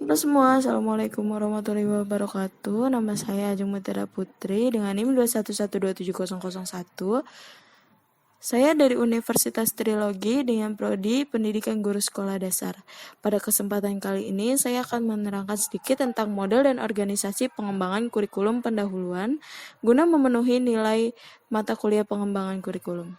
Halo semua, Assalamualaikum warahmatullahi wabarakatuh. Nama saya Ajeng Mutiara Putri dengan NIM 211270001. Saya dari Universitas Trilogi dengan Prodi Pendidikan Guru Sekolah Dasar. Pada kesempatan kali ini, saya akan menerangkan sedikit tentang model dan organisasi pengembangan kurikulum pendahuluan guna memenuhi nilai mata kuliah pengembangan kurikulum.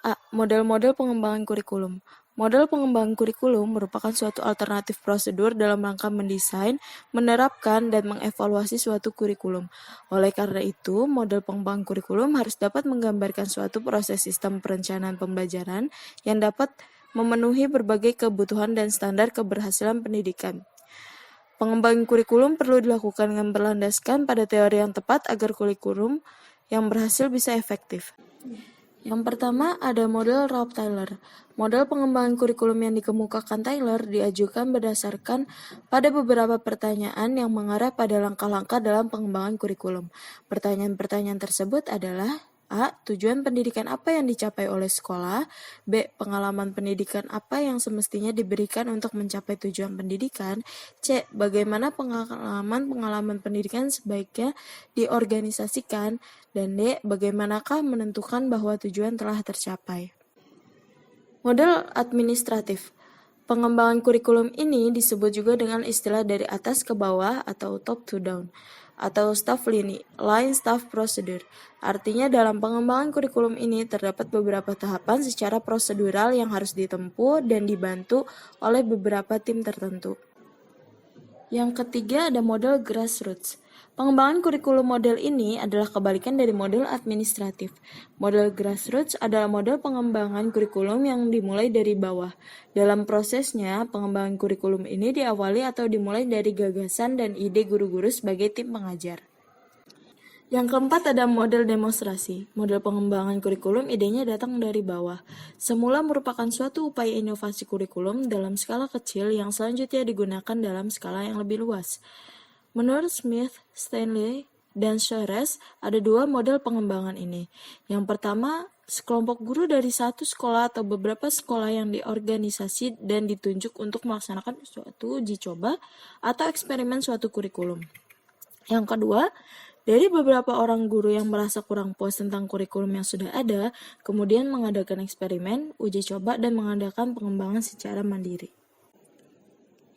A. Model-model pengembangan kurikulum. Model pengembangan kurikulum merupakan suatu alternatif prosedur dalam rangka mendesain, menerapkan, dan mengevaluasi suatu kurikulum. Oleh karena itu, model pengembangan kurikulum harus dapat menggambarkan suatu proses sistem perencanaan pembelajaran yang dapat memenuhi berbagai kebutuhan dan standar keberhasilan pendidikan. Pengembangan kurikulum perlu dilakukan dengan berlandaskan pada teori yang tepat agar kurikulum yang berhasil bisa efektif. Yang pertama ada model Ralph-Tyler. Model pengembangan kurikulum yang dikemukakan Tyler diajukan berdasarkan pada beberapa pertanyaan yang mengarah pada langkah-langkah dalam pengembangan kurikulum. Pertanyaan-pertanyaan tersebut adalah: A. Tujuan pendidikan apa yang dicapai oleh sekolah? B. Pengalaman pendidikan apa yang semestinya diberikan untuk mencapai tujuan pendidikan? C. Bagaimana pengalaman pendidikan sebaiknya diorganisasikan? Dan D. Bagaimanakah menentukan bahwa tujuan telah tercapai? Model administratif. Pengembangan kurikulum ini disebut juga dengan istilah dari atas ke bawah atau top to down, atau staff line staff procedure. Artinya dalam pengembangan kurikulum ini terdapat beberapa tahapan secara prosedural yang harus ditempuh dan dibantu oleh beberapa tim tertentu. Yang ketiga ada model grassroots. Pengembangan kurikulum model ini adalah kebalikan dari model administratif. Model grassroots adalah model pengembangan kurikulum yang dimulai dari bawah. Dalam prosesnya, pengembangan kurikulum ini diawali atau dimulai dari gagasan dan ide guru-guru sebagai tim pengajar. Yang keempat ada model demonstrasi. Model pengembangan kurikulum idenya datang dari bawah. Semula merupakan suatu upaya inovasi kurikulum dalam skala kecil yang selanjutnya digunakan dalam skala yang lebih luas. Menurut Smith, Stanley, dan Shores, ada dua model pengembangan ini. Yang pertama, sekelompok guru dari satu sekolah atau beberapa sekolah yang diorganisasi dan ditunjuk untuk melaksanakan suatu uji coba atau eksperimen suatu kurikulum. Yang kedua, dari beberapa orang guru yang merasa kurang puas tentang kurikulum yang sudah ada, kemudian mengadakan eksperimen, uji coba, dan mengadakan pengembangan secara mandiri.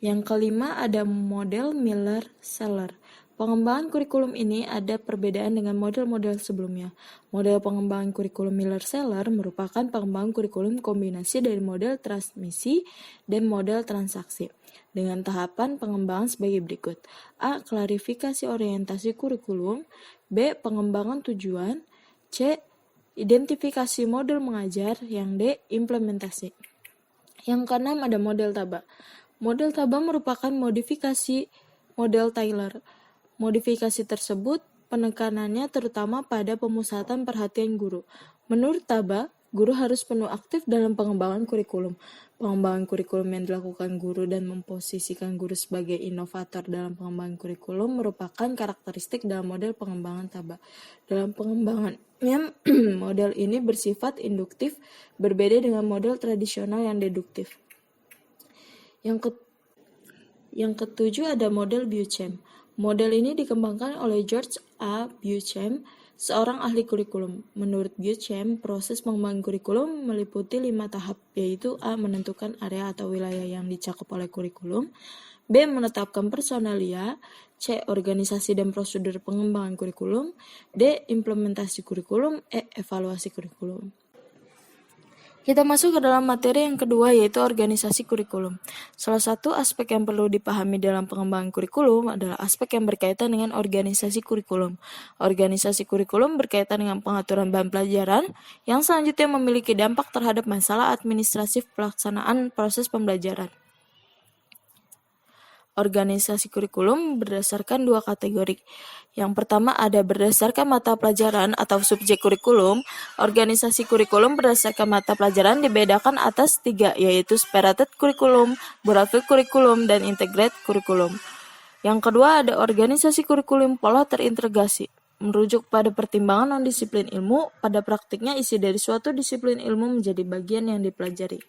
Yang kelima ada model Miller-Seller. Pengembangan kurikulum ini ada perbedaan dengan model-model sebelumnya. Model pengembangan kurikulum Miller-Seller merupakan pengembangan kurikulum kombinasi dari model transmisi dan model transaksi, dengan tahapan pengembangan sebagai berikut. A. Klarifikasi orientasi kurikulum. B. Pengembangan tujuan. C. Identifikasi model mengajar. Yang D. Implementasi. Yang keenam ada model Taba. Model Taba merupakan modifikasi model Tyler. Modifikasi tersebut penekanannya terutama pada pemusatan perhatian guru. Menurut Taba, guru harus penuh aktif dalam pengembangan kurikulum. Pengembangan kurikulum yang dilakukan guru dan memposisikan guru sebagai inovator dalam pengembangan kurikulum merupakan karakteristik dalam model pengembangan Taba. Dalam pengembangannya, model ini bersifat induktif, berbeda dengan model tradisional yang deduktif. Yang ketujuh ada model Beauchamp. Model ini dikembangkan oleh George A. Beauchamp, seorang ahli kurikulum. Menurut Beauchamp, proses pengembangan kurikulum meliputi 5 tahap, yaitu A. Menentukan area atau wilayah yang dicakup oleh kurikulum. B. Menetapkan personalia. C. Organisasi dan prosedur pengembangan kurikulum. D. Implementasi kurikulum. E. Evaluasi kurikulum. Kita masuk ke dalam materi yang kedua, yaitu organisasi kurikulum. Salah satu aspek yang perlu dipahami dalam pengembangan kurikulum adalah aspek yang berkaitan dengan organisasi kurikulum. Organisasi kurikulum berkaitan dengan pengaturan bahan pelajaran yang selanjutnya memiliki dampak terhadap masalah administratif pelaksanaan proses pembelajaran. Organisasi kurikulum berdasarkan dua kategori. Yang pertama ada berdasarkan mata pelajaran atau subjek kurikulum. Organisasi kurikulum berdasarkan mata pelajaran dibedakan atas 3, yaitu separated kurikulum, graphic kurikulum, dan integrated kurikulum. Yang kedua ada organisasi kurikulum pola terintegrasi. Merujuk pada pertimbangan non-disiplin ilmu, pada praktiknya isi dari suatu disiplin ilmu menjadi bagian yang dipelajari.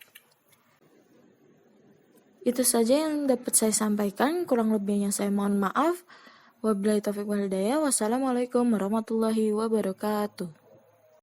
Itu saja yang dapat saya sampaikan, kurang lebihnya saya mohon maaf. Wabillahi taufiq wal hidayah. Wassalamualaikum warahmatullahi wabarakatuh.